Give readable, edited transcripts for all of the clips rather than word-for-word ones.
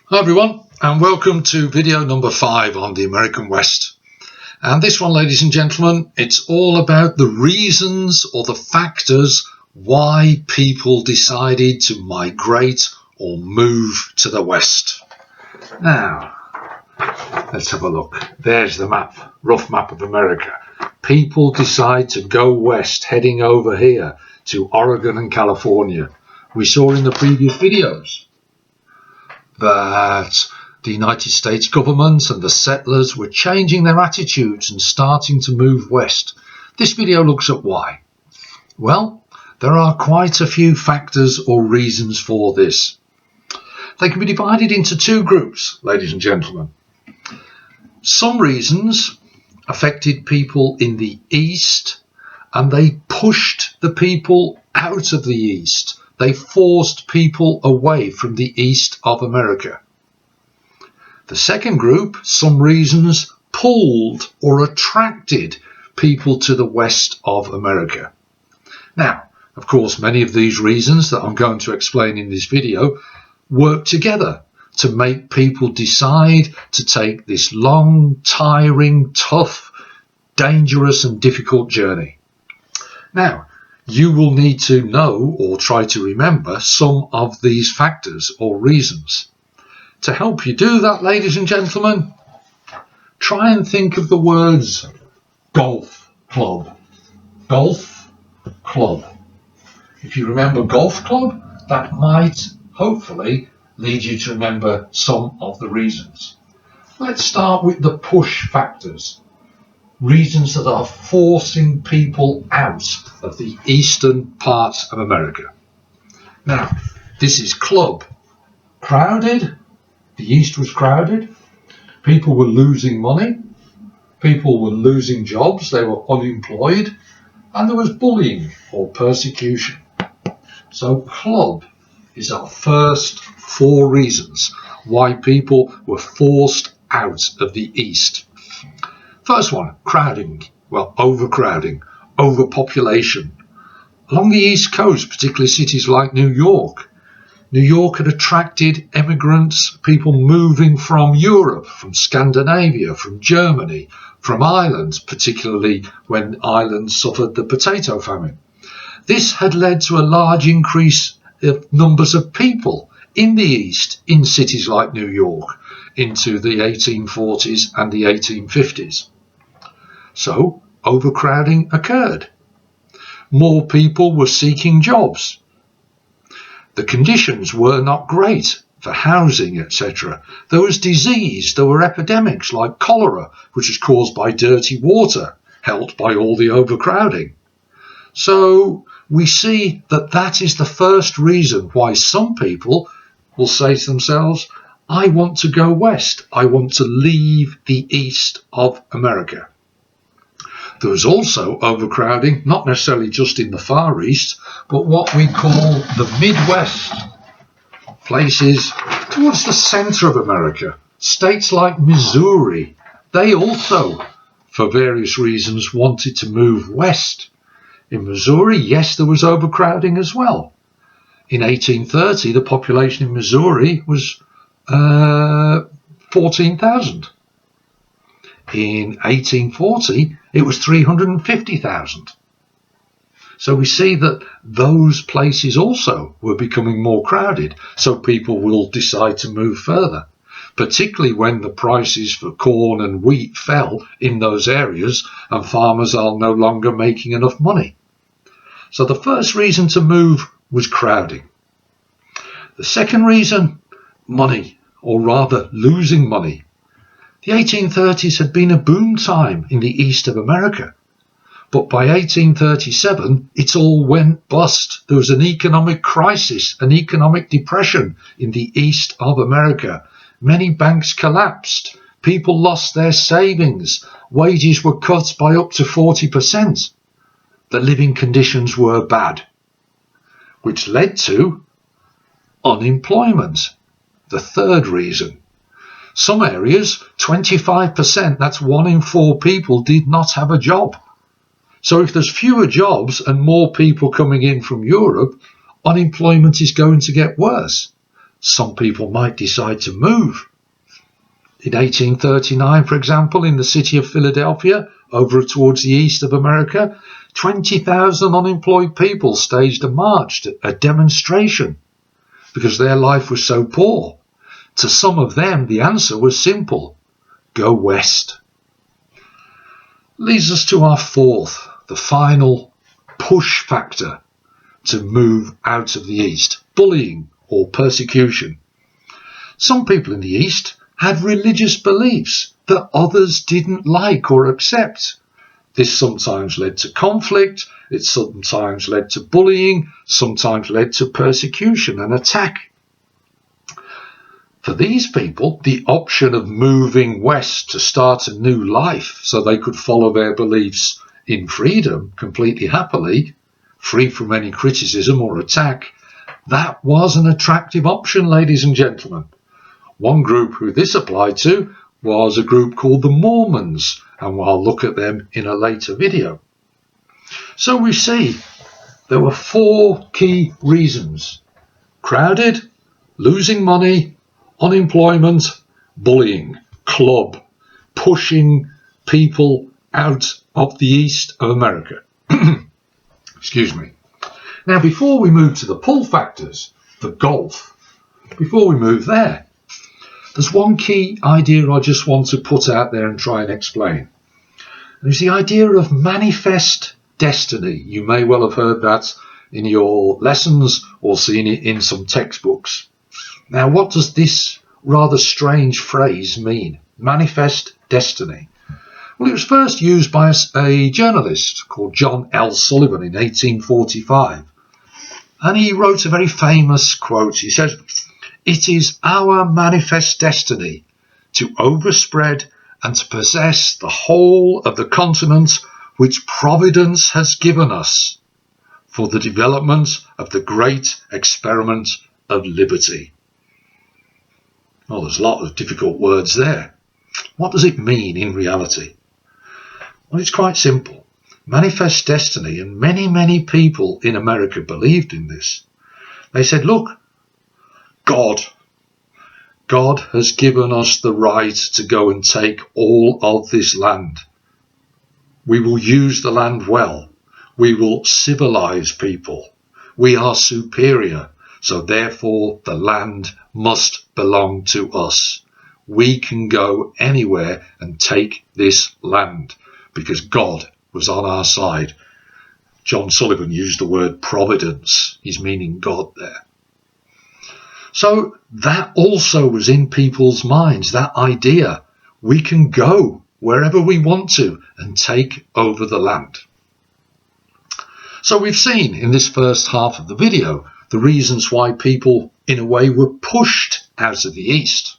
Hi everyone, and welcome to video number 5 on the American West. And this one, ladies and gentlemen, it's all about the reasons or the factors why people decided to migrate or move to the West. Now, let's have a look. There's the map, rough map of America. People decide to go west, heading over here to Oregon and California. We saw in the previous videos that the United States government and the settlers were changing their attitudes and starting to move west. This video looks at why. Well, there are quite a few factors or reasons for this. They can be divided into two groups, ladies and gentlemen. Some reasons affected people in the East, and they pushed the people out of the East. They forced people away from the East of America. The second group, some reasons, pulled or attracted people to the West of America. Now, of course, many of these reasons that I'm going to explain in this video work together to make people decide to take this long, tiring, tough, dangerous and difficult journey. Now, you will need to know or try to remember some of these factors or reasons. To help you do that, ladies and gentlemen, try and think of the words golf club. Golf club. If you remember golf club, that might hopefully lead you to remember some of the reasons. Let's start with the push factors. Reasons that are forcing people out of the eastern parts of America. Now, this is club. Crowded. The East was crowded. People were losing money. People were losing jobs. They were unemployed. And there was bullying or persecution. So club is our first 4 reasons why people were forced out of the East. First one, crowding. Well, overcrowding, overpopulation. Along the East Coast, particularly cities like New York. New York had attracted immigrants, people moving from Europe, from Scandinavia, from Germany, from Ireland, particularly when Ireland suffered the potato famine. This had led to a large increase of numbers of people in the East, in cities like New York, into the 1840s and the 1850s. So, overcrowding occurred. More people were seeking jobs. The conditions were not great for housing, etc. There was disease, there were epidemics like cholera, which was caused by dirty water, helped by all the overcrowding. So, we see that that is the first reason why some people will say to themselves, I want to go west, I want to leave the East of America. There was also overcrowding, not necessarily just in the Far East, but what we call the Midwest, places towards the centre of America. States like Missouri, they also, for various reasons, wanted to move west. In Missouri, yes, there was overcrowding as well. In 1830, the population in Missouri was 14,000. In 1840, it was 350,000. So we see that those places also were becoming more crowded, so people will decide to move further, particularly when the prices for corn and wheat fell in those areas and farmers are no longer making enough money. So the first reason to move was crowding. The second reason, money, or rather losing money. The 1830s had been a boom time in the East of America, but by 1837 it all went bust. There was an economic crisis, an economic depression in the East of America. Many banks collapsed, people lost their savings, wages were cut by up to 40%. The living conditions were bad, which led to unemployment, the third reason. Some areas, 25%, that's 1 in 4 people, did not have a job. So if there's fewer jobs and more people coming in from Europe, unemployment is going to get worse. some people might decide to move. In 1839, for example, in the city of Philadelphia, over towards the east of America, 20,000 unemployed people staged a march, a demonstration, because their life was so poor. To some of them, the answer was simple: go west. Leads us to our fourth, the final push factor to move out of the East: bullying or persecution. Some people in the East had religious beliefs that others didn't like or accept. This sometimes led to conflict, it sometimes led to bullying, sometimes led to persecution and attack. For these people, the option of moving west to start a new life so they could follow their beliefs in freedom, completely happily, free from any criticism or attack, that was an attractive option, ladies and gentlemen. One group who this applied to was a group called the Mormons, and I'll look at them in a later video. So we see there were four key reasons: crowded, losing money, unemployment, bullying, club, pushing people out of the east of America. Excuse me. Now, before we move to the pull factors, the Gulf, before we move there, there's one key idea I just want to put out there and try and explain. And it's the idea of manifest destiny. You may well have heard that in your lessons or seen it in some textbooks. Now, what does this rather strange phrase mean? Manifest destiny. Well, it was first used by a journalist called John L. Sullivan in 1845. And he wrote a very famous quote. He says, "It is our manifest destiny to overspread and to possess the whole of the continent which Providence has given us for the development of the great experiment of liberty." Well, there's a lot of difficult words there. What does it mean in reality? Well, it's quite simple. Manifest destiny, and many people in America believed in this. They said, look, God has given us the right to go and take all of this land. We will use the land well. We will civilize people. We are superior, so therefore the land must belong to us. We can go anywhere and take this land because God was on our side. John Sullivan used the word providence. He's meaning God there. So that also was in people's minds, that idea. We can go wherever we want to and take over the land. So we've seen in this first half of the video the reasons why people, in a way, were pushed out of the East.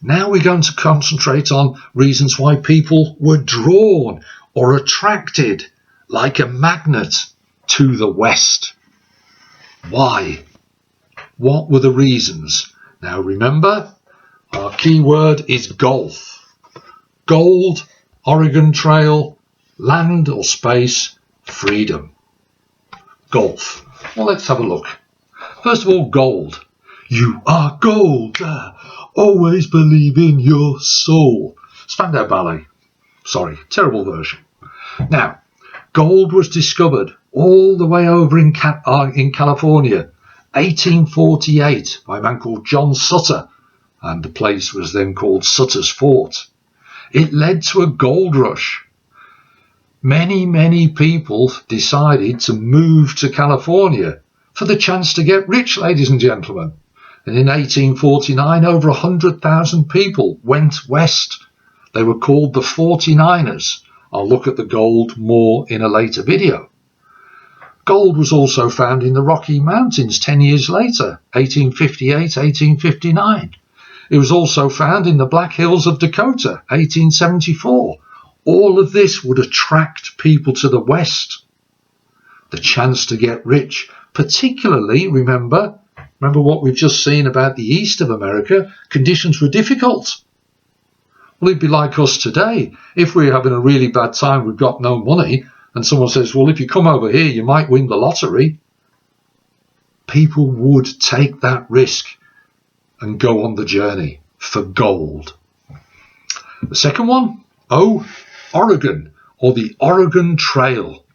Now we're going to concentrate on reasons why people were drawn or attracted like a magnet to the West. Why? What were the reasons? Now remember, our key word is Gulf. Gold, Oregon Trail, land or space, freedom. Gulf. Well, let's have a look. First of all, gold. You are gold. Always believe in your soul. Spandau Ballet. Sorry, terrible version. Now, gold was discovered all the way over in California, 1848, by a man called John Sutter, and the place was then called Sutter's Fort. It led to a gold rush. Many people decided to move to California for the chance to get rich, ladies and gentlemen. And in 1849, over 100,000 people went west. They were called the 49ers. I'll look at the gold more in a later video. Gold was also found in the Rocky Mountains 10 years later, 1858, 1859. It was also found in the Black Hills of Dakota, 1874. All of this would attract people to the West. The chance to get rich, particularly, remember what we've just seen about the East of America, conditions were difficult. Well, it'd be like us today. If we're having a really bad time, we've got no money, and someone says, well, if you come over here, you might win the lottery. People would take that risk and go on the journey for gold. The second one, Oregon, or the Oregon Trail.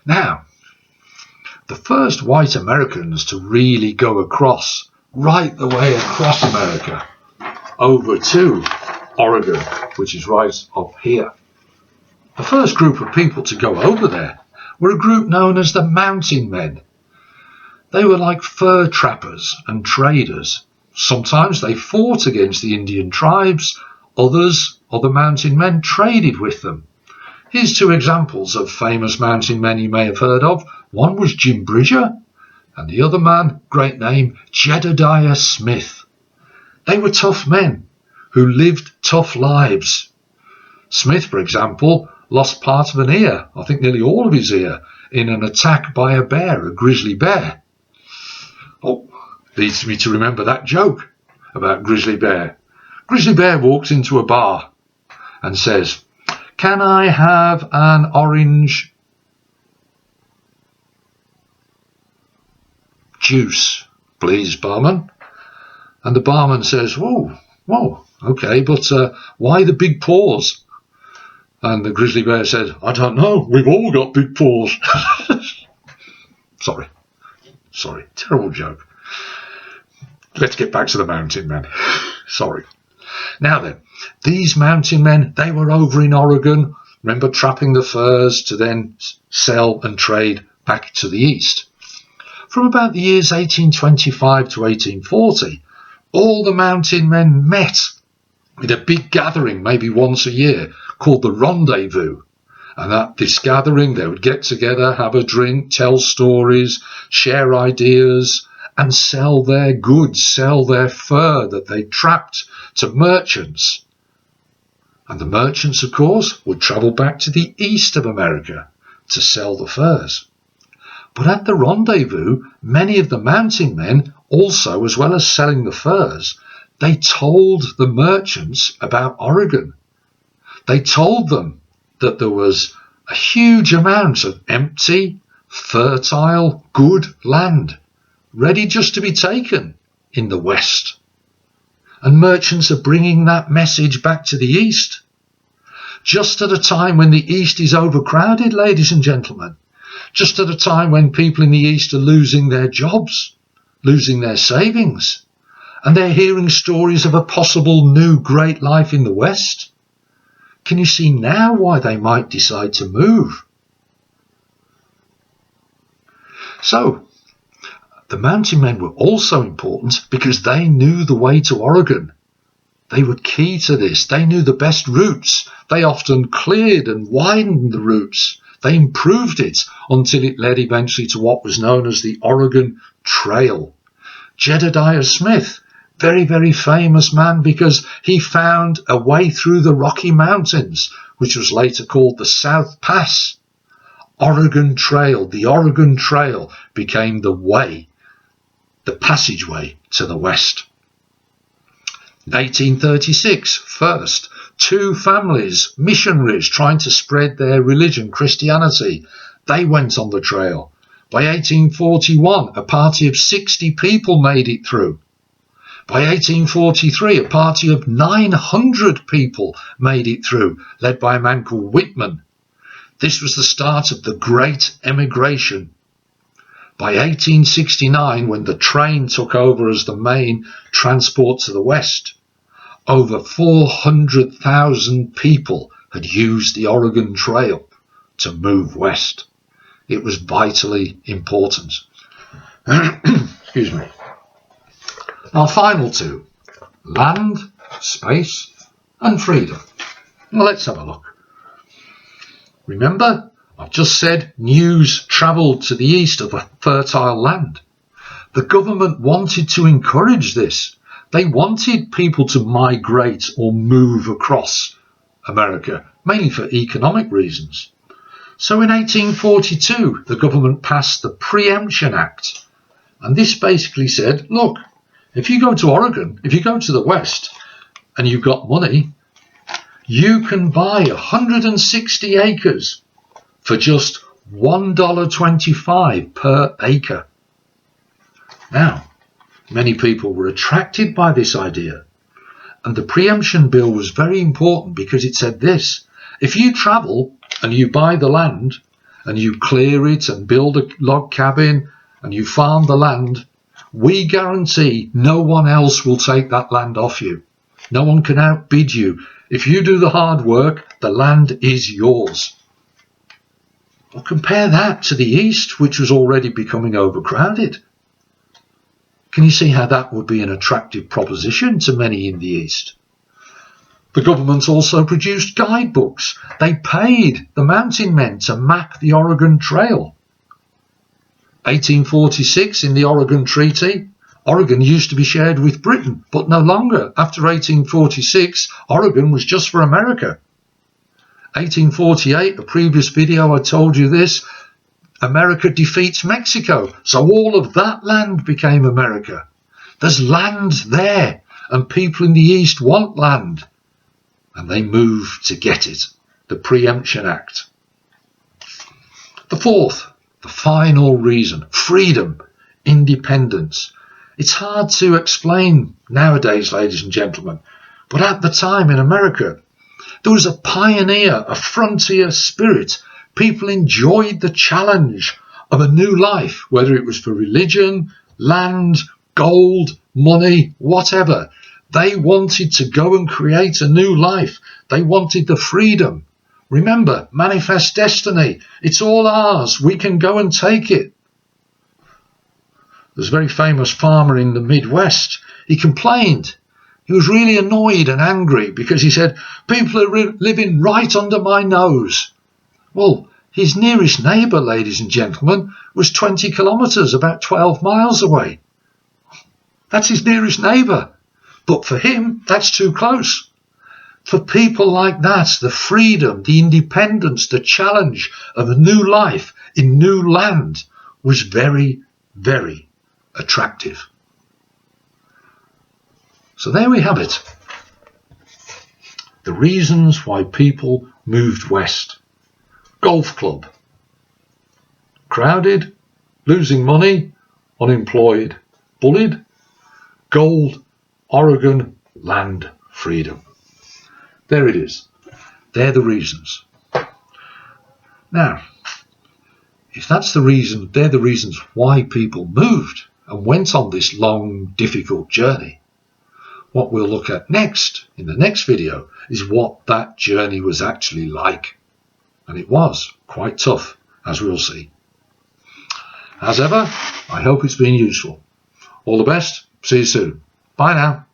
Now, the first white Americans to really go across, right the way across America, over to Oregon, which is right up here. The first group of people to go over there were a group known as the Mountain Men. They were like fur trappers and traders. Sometimes they fought against the Indian tribes, other mountain men traded with them. Here's two examples of famous mountain men you may have heard of. One was Jim Bridger, and the other man, great name, Jedediah Smith. They were tough men who lived tough lives. Smith, for example, lost part of an ear, I think nearly all of his ear, in an attack by a bear, a grizzly bear. Oh, leads me to remember that joke about grizzly bear. Grizzly bear walks into a bar and says, "Can I have an orange juice, please, barman?" And the barman says, "Whoa, okay, but why the big paws?" And the grizzly bear said, "I don't know, we've all got big paws." Sorry, terrible joke. Let's get back to the mountain men. Sorry. Now then, these mountain men, they were over in Oregon, remember, trapping the furs to then sell and trade back to the east. From about the years 1825 to 1840, all the mountain men met in a big gathering, maybe once a year, called the Rendezvous. And at this gathering, they would get together, have a drink, tell stories, share ideas, and sell their goods, sell their fur that they trapped to merchants. And the merchants, of course, would travel back to the east of America to sell the furs. But at the Rendezvous, many of the mountain men also, as well as selling the furs, they told the merchants about Oregon. They told them that there was a huge amount of empty, fertile, good land, ready just to be taken in the West. And merchants are bringing that message back to the East. Just at a time when the East is overcrowded, ladies and gentlemen. Just at a time when people in the East are losing their jobs, losing their savings, and they're hearing stories of a possible new great life in the West. Can you see now why they might decide to move? So, the mountain men were also important because they knew the way to Oregon. They were key to this. They knew the best routes. They often cleared and widened the routes. They improved it until it led eventually to what was known as the Oregon Trail. Jedediah Smith, very, very famous man because he found a way through the Rocky Mountains, which was later called the South Pass. Oregon Trail, the Oregon Trail became the way, the passageway to the West. 1836, first, two families, missionaries trying to spread their religion, Christianity. They went on the trail. By 1841, a party of 60 people made it through. By 1843, a party of 900 people made it through, led by a man called Whitman. This was the start of the Great Emigration. By 1869, when the train took over as the main transport to the West, over 400,000 people had used the Oregon Trail to move west. It was vitally important. Excuse me. Our final two, land, space, and freedom. Well, let's have a look. Remember, I've just said news travelled to the east of a fertile land. The government wanted to encourage this. They wanted people to migrate or move across America, mainly for economic reasons. So in 1842, the government passed the Preemption Act. And this basically said, look, if you go to Oregon, if you go to the West, and you've got money, you can buy 160 acres for just $1.25 per acre. Now, Many people were attracted by this idea. And the preemption bill was very important because it said this: if you travel and you buy the land and you clear it and build a log cabin and you farm the land, we guarantee no one else will take that land off you. No one can outbid you. If you do the hard work, the land is yours. Well, compare that to the East, which was already becoming overcrowded. Can you see how that would be an attractive proposition to many in the East? The government also produced guidebooks. They paid the mountain men to map the Oregon Trail. 1846, in the Oregon Treaty, Oregon used to be shared with Britain, but no longer. After 1846, Oregon was just for America. 1848, a previous video I told you this, America defeats Mexico, so all of that land became America. There's land there, and people in the East want land, and they move to get it. The Preemption Act. The fourth, the final reason: freedom, independence. It's hard to explain nowadays, ladies and gentlemen, but at the time in America, there was a pioneer, a frontier spirit. People enjoyed the challenge of a new life, whether it was for religion, land, gold, money, whatever. They wanted to go and create a new life. They wanted the freedom. Remember, manifest destiny. It's all ours. We can go and take it. There's a very famous farmer in the Midwest. He complained. He was really annoyed and angry because he said, people are living right under my nose. Well, his nearest neighbour, ladies and gentlemen, was 20 kilometres, about 12 miles away. That's his nearest neighbour. But for him, that's too close. For people like that, the freedom, the independence, the challenge of a new life in new land was very, very attractive. So there we have it. The reasons why people moved west. Golf club. Crowded, losing money, unemployed, bullied. Gold, Oregon, land, freedom. There it is. They're the reasons. Now, if that's the reason, they're the reasons why people moved and went on this long, difficult journey. What we'll look at next, in the next video, is what that journey was actually like. And it was quite tough, as we'll see. As ever, I hope it's been useful. All the best. See you soon. Bye now.